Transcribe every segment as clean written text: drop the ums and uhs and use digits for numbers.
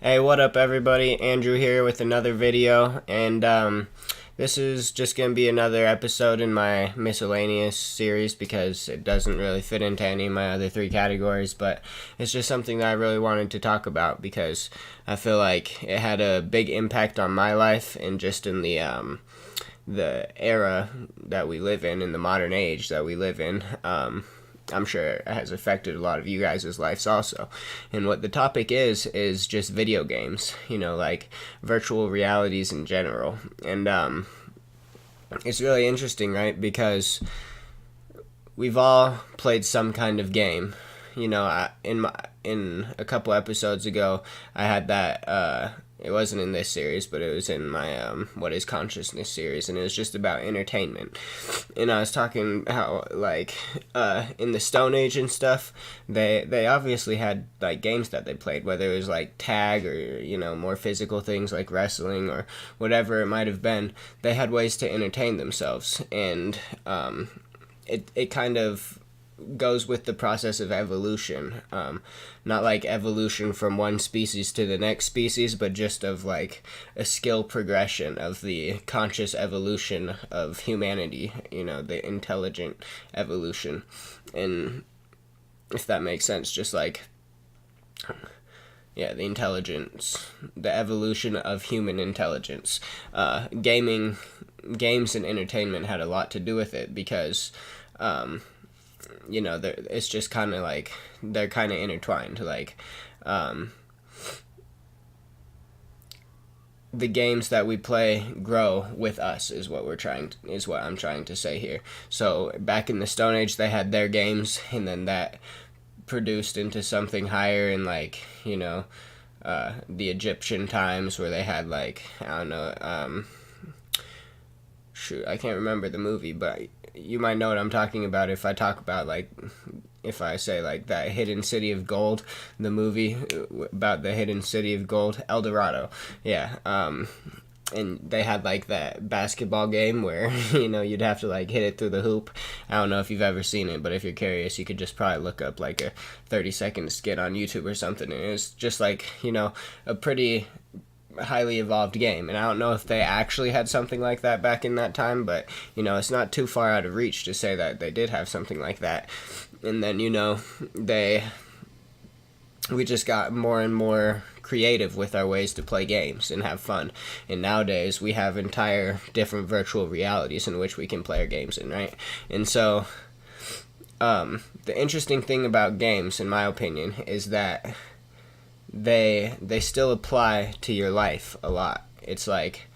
Hey, what up, everybody? Andrew here with another video, and this is just gonna be another episode in my miscellaneous series because it doesn't really fit into any of my other three categories, but it's just something that I really wanted to talk about because I feel like it had a big impact on my life and just in the era that we live in the modern age that we live in. I'm sure it has affected a lot of you guys' lives also. And what the topic is just video games, like virtual realities in general. And it's really interesting, right? Because we've all played some kind of game. In a couple episodes ago, I had that. It wasn't in this series, but it was in my "What Is Consciousness" series, and it was just about entertainment. And I was talking how in the Stone Age and stuff, they obviously had like games that they played, whether it was like tag or more physical things like wrestling or whatever it might have been. They had ways to entertain themselves, and it kind of goes with the process of evolution. Not like evolution from one species to the next species, but just of like a skill progression of the conscious evolution of humanity, the intelligent evolution. And if that makes sense, just like, yeah, the intelligence, the evolution of human intelligence. Games and entertainment had a lot to do with it because it's just kind of like they're kind of intertwined. Like, the games that we play grow with us is what I'm trying to say here. So back in the Stone Age, they had their games, and then that produced into something higher in the Egyptian times where they had like I don't know. Shoot, I can't remember the movie, but you might know what I'm talking about if I talk about if I say like that Hidden City of Gold, the movie about the Hidden City of Gold, El Dorado. Yeah. And they had like that basketball game where you'd have to like hit it through the hoop. I don't know if you've ever seen it, but if you're curious, you could just probably look up like a 30-second skit on YouTube or something, and it's just like a pretty highly evolved game. And I don't know if they actually had something like that back in that time, but it's not too far out of reach to say that they did have something like that. And then we just got more and more creative with our ways to play games and have fun. And nowadays we have entire different virtual realities in which we can play our games in, right? And so the interesting thing about games, in my opinion, is that they still apply to your life a lot. It's like,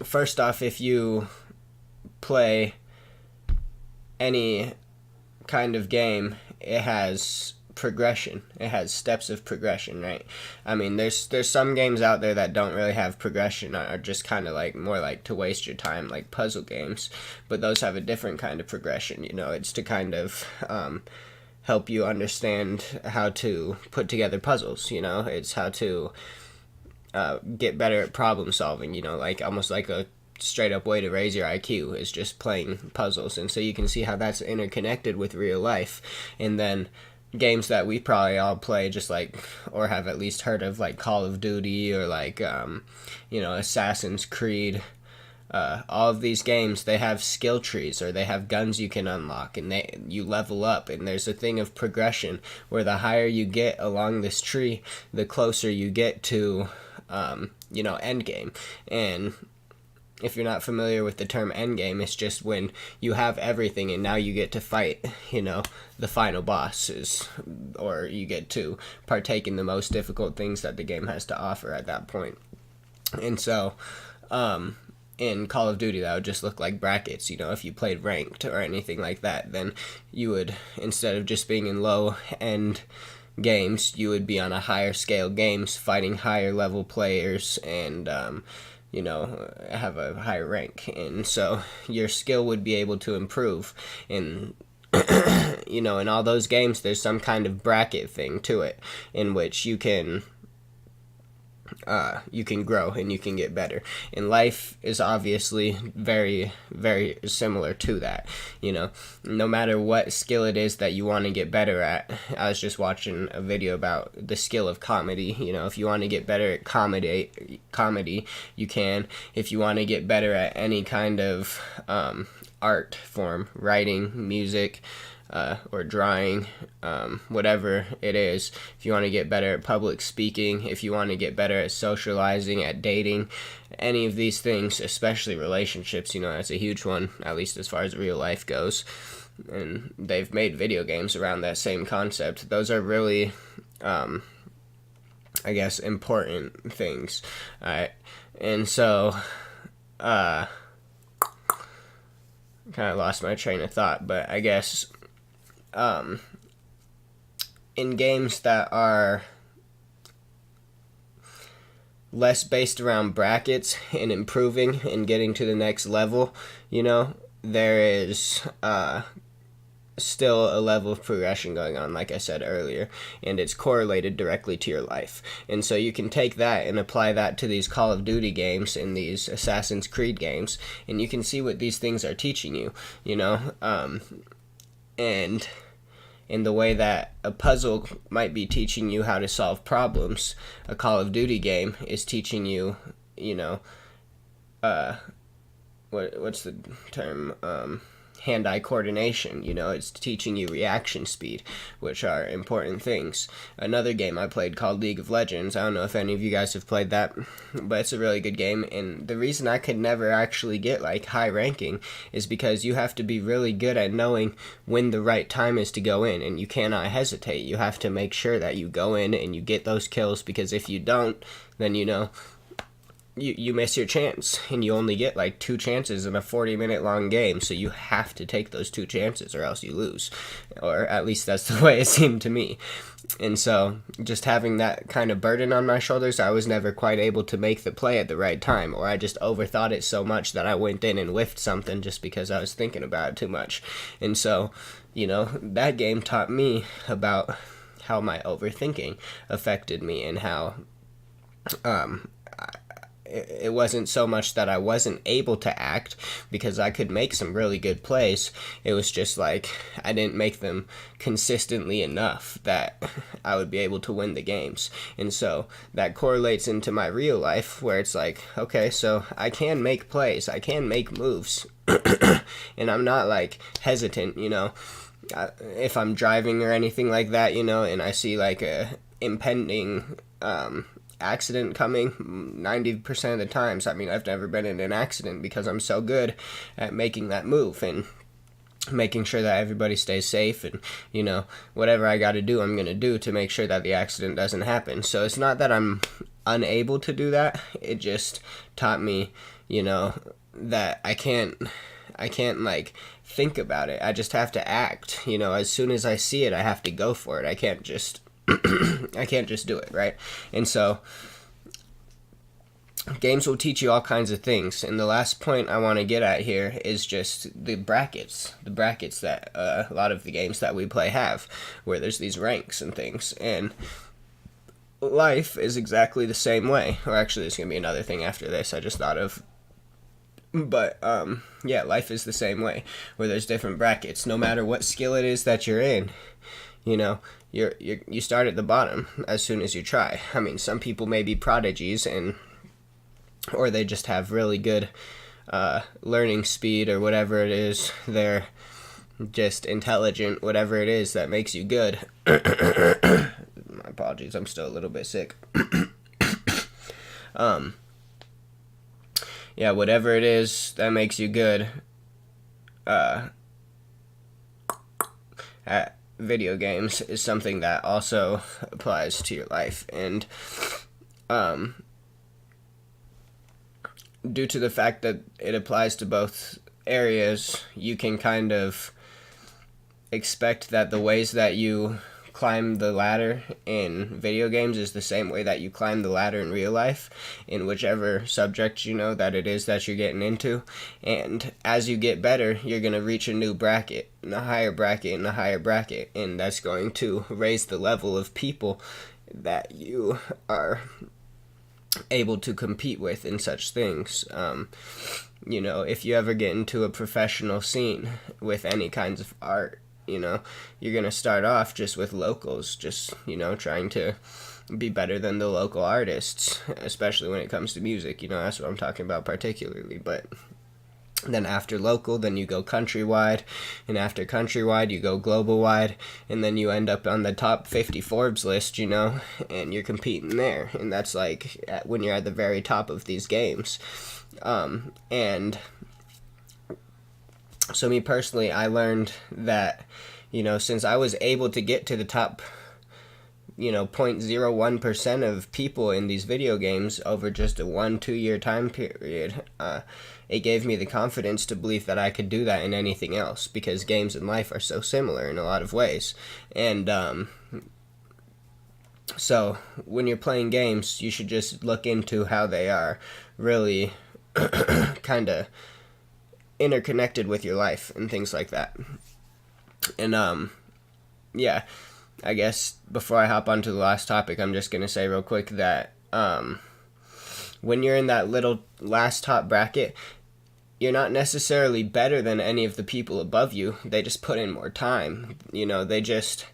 first off, if you play any kind of game, it has progression. It has steps of progression, right? I mean, there's some games out there that don't really have progression, are just kind of like more like to waste your time, like puzzle games. But those have a different kind of progression. It's to kind of help you understand how to put together puzzles. It's how to get better at problem solving. Like almost like a straight up way to raise your IQ is just playing puzzles. And so you can see how that's interconnected with real life. And then games that we probably all play, just like, or have at least heard of, like Call of Duty or like Assassin's Creed. All of these games, they have skill trees, or they have guns you can unlock, and you level up, and there's a thing of progression where the higher you get along this tree, the closer you get to end game. And if you're not familiar with the term end game, it's just when you have everything and now you get to fight the final bosses, or you get to partake in the most difficult things that the game has to offer at that point. And so in Call of Duty, that would just look like brackets. If you played ranked or anything like that, then you would, instead of just being in low end games, you would be on a higher scale games, fighting higher level players, and have a higher rank. And so your skill would be able to improve. And in all those games, there's some kind of bracket thing to it, in which you can you can grow and you can get better. And life is obviously very, very similar to that. No matter what skill it is that you want to get better at. I was just watching a video about the skill of comedy. If you want to get better at comedy, you can. If you want to get better at any kind of art form, writing, music, or drawing, whatever it is. If you want to get better at public speaking, if you want to get better at socializing, at dating, any of these things, especially relationships, that's a huge one, at least as far as real life goes. And they've made video games around that same concept. Those are really, I guess, important things. Alright, and so, kind of lost my train of thought, but I guess in games that are less based around brackets and improving and getting to the next level, there is still a level of progression going on, like I said earlier, and it's correlated directly to your life. And so you can take that and apply that to these Call of Duty games and these Assassin's Creed games, and you can see what these things are teaching you, and in the way that a puzzle might be teaching you how to solve problems, a Call of Duty game is teaching you, what's the term? Hand-eye coordination. It's teaching you reaction speed, which are important things. Another game I played called League of Legends, I don't know if any of you guys have played that, but it's a really good game, and the reason I could never actually get high ranking is because you have to be really good at knowing when the right time is to go in, and you cannot hesitate. You have to make sure that you go in and you get those kills, because if you don't, then you miss your chance, and you only get 2 chances in a 40-minute long game, so you have to take those 2 chances or else you lose, or at least that's the way it seemed to me. And so just having that kind of burden on my shoulders, I was never quite able to make the play at the right time, or I just overthought it so much that I went in and whiffed something just because I was thinking about it too much. And so that game taught me about how my overthinking affected me, and how it wasn't so much that I wasn't able to act, because I could make some really good plays. It was just I didn't make them consistently enough that I would be able to win the games. And so that correlates into my real life, where it's okay, so I can make plays, I can make moves, and I'm not hesitant, if I'm driving or anything like that, and I see a impending accident coming 90% of the times. I've never been in an accident because I'm so good at making that move and making sure that everybody stays safe, and whatever I got to do, I'm going to do to make sure that the accident doesn't happen. So it's not that I'm unable to do that, it just taught me that I can't think about it. I just have to act. As soon as I see it, I have to go for it. I can't just do it, right? And so games will teach you all kinds of things. And the last point I want to get at here is just the brackets that a lot of the games that we play have, where there's these ranks and things. And life is exactly the same way. Or actually, there's going to be another thing after this I just thought of. But life is the same way, where there's different brackets. No matter what skill it is that you're in, you start at the bottom as soon as you try. Some people may be prodigies, or they just have really good learning speed, or whatever it is. They're just intelligent, whatever it is that makes you good. My apologies, I'm still a little bit sick. Whatever it is that makes you good at video games is something that also applies to your life. And due to the fact that it applies to both areas, you can kind of expect that the ways that you climb the ladder in video games is the same way that you climb the ladder in real life, in whichever subject that it is that you're getting into. And as you get better, you're going to reach a new bracket, and a higher bracket, and a higher bracket, and that's going to raise the level of people that you are able to compete with in such things. You know, if you ever get into a professional scene with any kinds of art, you know, you're going to start off just with locals, just, you know, trying to be better than the local artists, especially when it comes to music. You know, that's what I'm talking about particularly. But then after local, then you go countrywide, and after countrywide, you go global wide, and then you end up on the top 50 Forbes list, you know, and you're competing there. And that's like when you're at the very top of these games. And so me personally, I learned that, you know, since I was able to get to the top, you know, 0.01% of people in these video games over just a 1-2 year time period, it gave me the confidence to believe that I could do that in anything else, because games and life are so similar in a lot of ways. And so when you're playing games, you should just look into how they are really kind of interconnected with your life and things like that. And yeah, I guess before I hop onto the last topic, I'm just gonna say real quick that when you're in that little last top bracket, you're not necessarily better than any of the people above you. They just put in more time. You know, they just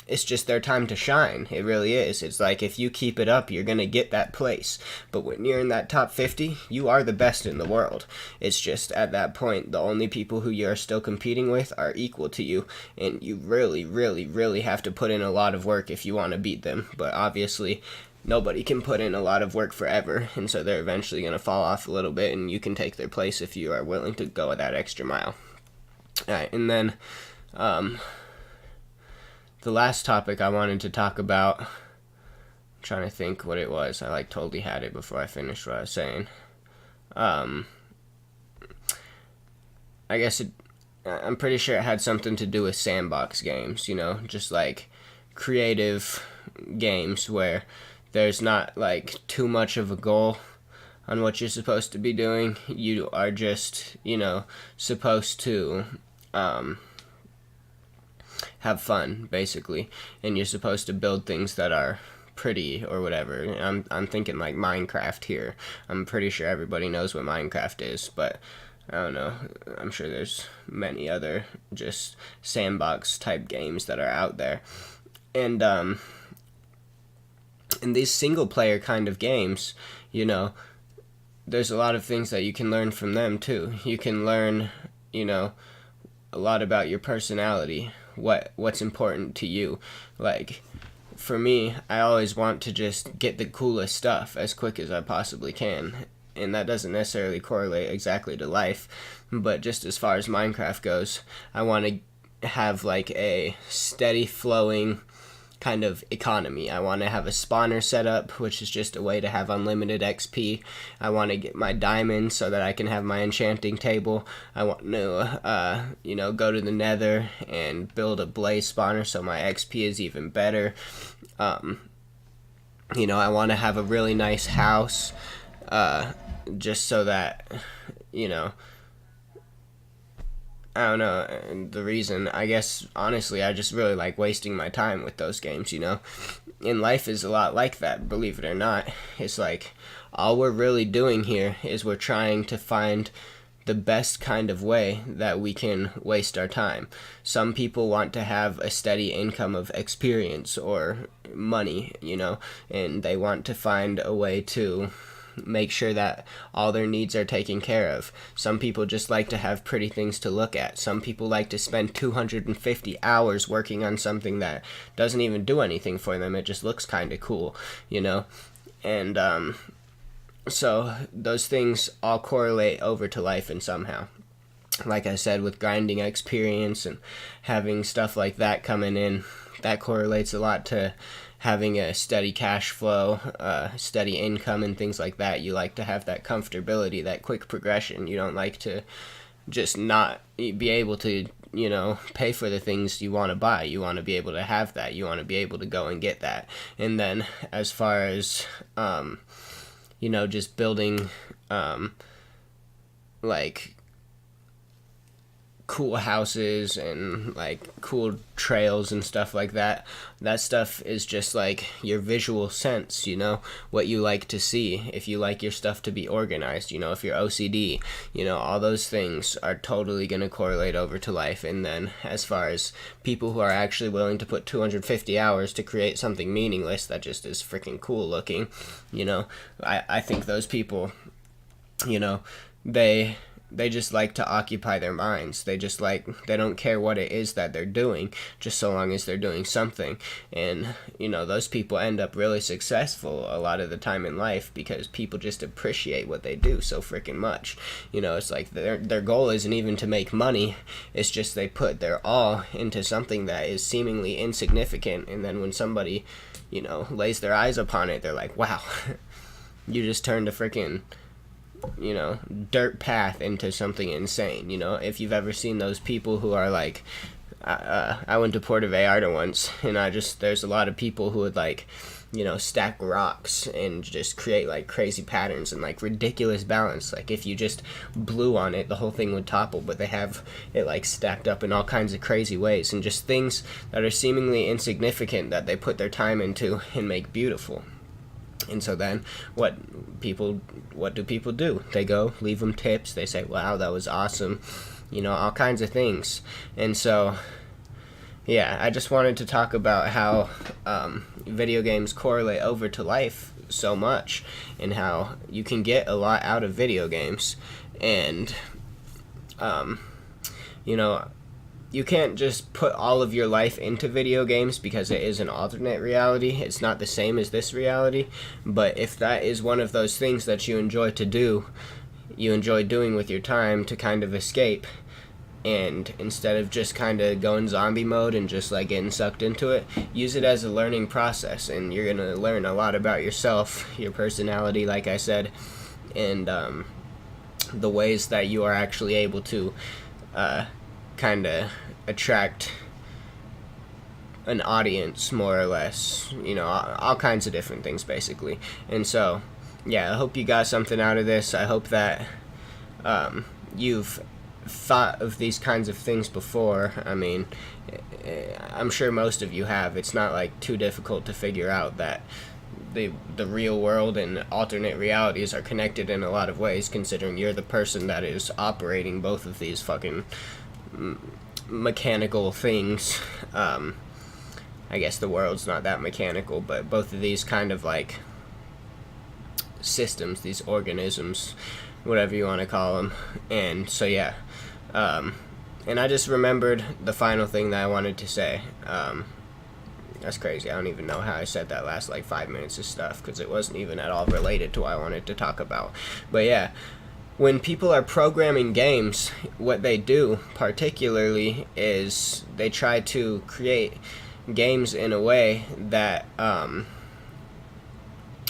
it's just their time to shine. It really is. It's like, if you keep it up, you're going to get that place. But when you're in that top 50, you are the best in the world. It's just at that point, the only people who you're still competing with are equal to you. And you really, really, really have to put in a lot of work if you want to beat them. But obviously, nobody can put in a lot of work forever. And so they're eventually going to fall off a little bit, and you can take their place if you are willing to go that extra mile. Alright, and then the last topic I wanted to talk about, I'm trying to think what it was. I totally had it before I finished what I was saying. I guess I'm pretty sure it had something to do with sandbox games, you know, just like creative games where there's not like too much of a goal on what you're supposed to be doing. You are just, you know, supposed to have fun, basically, and you're supposed to build things that are pretty or whatever. I'm thinking like Minecraft here. I'm pretty sure everybody knows what Minecraft is, but I don't know. I'm sure there's many other just sandbox type games that are out there. And in these single player kind of games, you know, there's a lot of things that you can learn from them too. You can learn, you know, a lot about your personality, what's important to you. Like, for me, I always want to just get the coolest stuff as quick as I possibly can, and that doesn't necessarily correlate exactly to life, but just as far as Minecraft goes, I want to have like a steady flowing kind of economy. I want to have a spawner set up, which is just a way to have unlimited XP. I want to get my diamonds so that I can have my enchanting table. I want to, you know, go to the nether and build a blaze spawner so my XP is even better. You know, I want to have a really nice house, just so that, you know, I don't know, and the reason, I guess, honestly, I just really like wasting my time with those games, you know? And life is a lot like that, believe it or not. It's like, all we're really doing here is we're trying to find the best kind of way that we can waste our time. Some people want to have a steady income of experience or money, you know, and they want to find a way to make sure that all their needs are taken care of. Some people just like to have pretty things to look at. Some people like to spend 250 hours working on something that doesn't even do anything for them. It just looks kind of cool, you know? And so those things all correlate over to life and somehow. Like I said, with grinding experience and having stuff like that coming in, that correlates a lot to having a steady cash flow, steady income and things like that. You like to have that comfortability, that quick progression. You don't like to just not be able to, you know, pay for the things you want to buy. You want to be able to have that. You want to be able to go and get that. And then as far as, you know, just building, like, cool houses and like cool trails and stuff like that. That stuff is just like your visual sense, you know, what you like to see. If you like your stuff to be organized, you know, if you're OCD, you know, all those things are totally going to correlate over to life. And then as far as people who are actually willing to put 250 hours to create something meaningless that just is freaking cool looking, you know, I think those people, you know, they just like to occupy their minds. They don't care what it is that they're doing, just so long as they're doing something. And, you know, those people end up really successful a lot of the time in life because people just appreciate what they do so freaking much. You know, it's like their goal isn't even to make money. It's just they put their all into something that is seemingly insignificant. And then when somebody, you know, lays their eyes upon it, they're like, wow, you just turned a freaking, you know, dirt path into something insane. You know, if you've ever seen those people who are like, I went to Puerto Vallarta once, and there's a lot of people who would like, you know, stack rocks and just create like crazy patterns and like ridiculous balance. Like if you just blew on it, the whole thing would topple, but they have it like stacked up in all kinds of crazy ways, and just things that are seemingly insignificant that they put their time into and make beautiful. And so then what do people do? They go, leave them tips. They say, wow, that was awesome. You know, all kinds of things. And so, yeah, I just wanted to talk about how video games correlate over to life so much, and how you can get a lot out of video games. And, you know, you can't just put all of your life into video games because it is an alternate reality. It's not the same as this reality. But if that is one of those things that you enjoy to do, you enjoy doing with your time to kind of escape, and instead of just kind of going zombie mode and just like getting sucked into it, use it as a learning process, and you're going to learn a lot about yourself, your personality, like I said, and the ways that you are actually able to kind of attract an audience, more or less, you know, all kinds of different things basically. And so, yeah, I hope you got something out of this. I hope that you've thought of these kinds of things before. I mean, I'm sure most of you have. It's not like too difficult to figure out that the real world and alternate realities are connected in a lot of ways, considering you're the person that is operating both of these fucking mechanical things. I guess the world's not that mechanical, but both of these kind of like systems, these organisms, whatever you want to call them. And so, yeah, and I just remembered the final thing that I wanted to say. That's crazy. I don't even know how I said that last like 5 minutes of stuff, because it wasn't even at all related to what I wanted to talk about. But yeah, when people are programming games, what they do particularly is they try to create games in a way that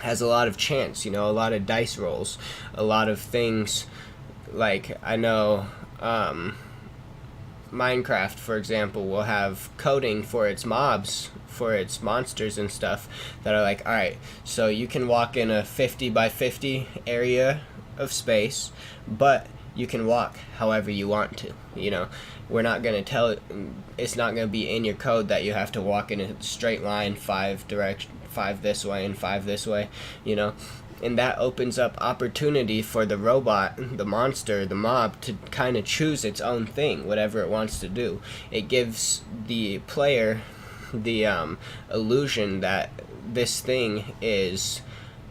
has a lot of chance, you know, a lot of dice rolls, a lot of things. Like, I know Minecraft, for example, will have coding for its mobs, for its monsters and stuff, that are like, alright, so you can walk in a 50 by 50 area of space, but you can walk however you want to. You know, we're not going to tell it, it's not going to be in your code that you have to walk in a straight line, 5 this way and 5 this way, you know. And that opens up opportunity for the robot, the monster, the mob, to kind of choose its own thing, whatever it wants to do. It gives the player the illusion that this thing is,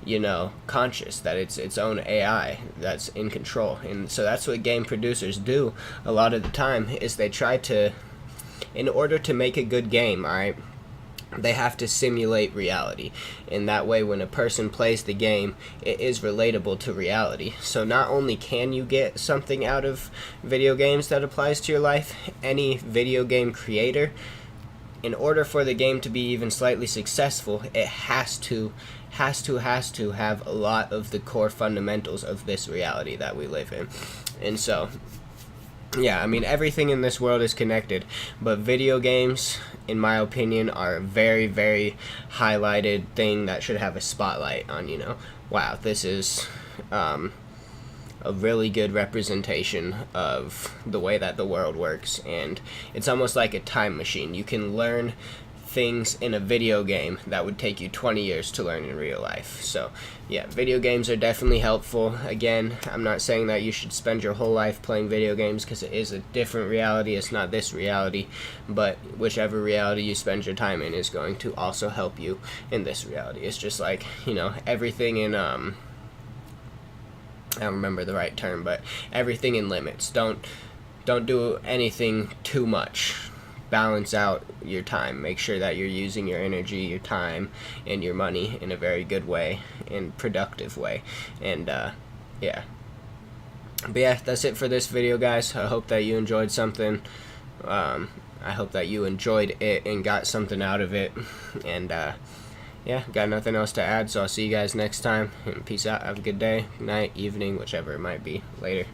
you know, conscious, that it's its own AI that's in control. And so that's what game producers do a lot of the time, is they try to, in order to make a good game, alright, they have to simulate reality. And that way, when a person plays the game, it is relatable to reality. So not only can you get something out of video games that applies to your life, any video game creator, in order for the game to be even slightly successful, it has to have a lot of the core fundamentals of this reality that we live in. And so, yeah, I mean, everything in this world is connected, but video games, in my opinion, are a very, very highlighted thing that should have a spotlight on, you know. Wow, this is a really good representation of the way that the world works, and it's almost like a time machine. You can learn things in a video game that would take you 20 years to learn in real life. So yeah, video games are definitely helpful. Again, I'm not saying that you should spend your whole life playing video games, because it is a different reality. It's not this reality, but whichever reality you spend your time in is going to also help you in this reality. It's just like, you know, everything in I don't remember the right term, but everything in limits. Don't do anything too much. Balance out your time. Make sure that you're using your energy, your time, and your money in a very good way and productive way. And yeah. But yeah, that's it for this video, guys. I hope that you enjoyed something. I hope that you enjoyed it and got something out of it. And yeah, got nothing else to add, so I'll see you guys next time. And peace out. Have a good day, night, evening, whichever it might be. Later.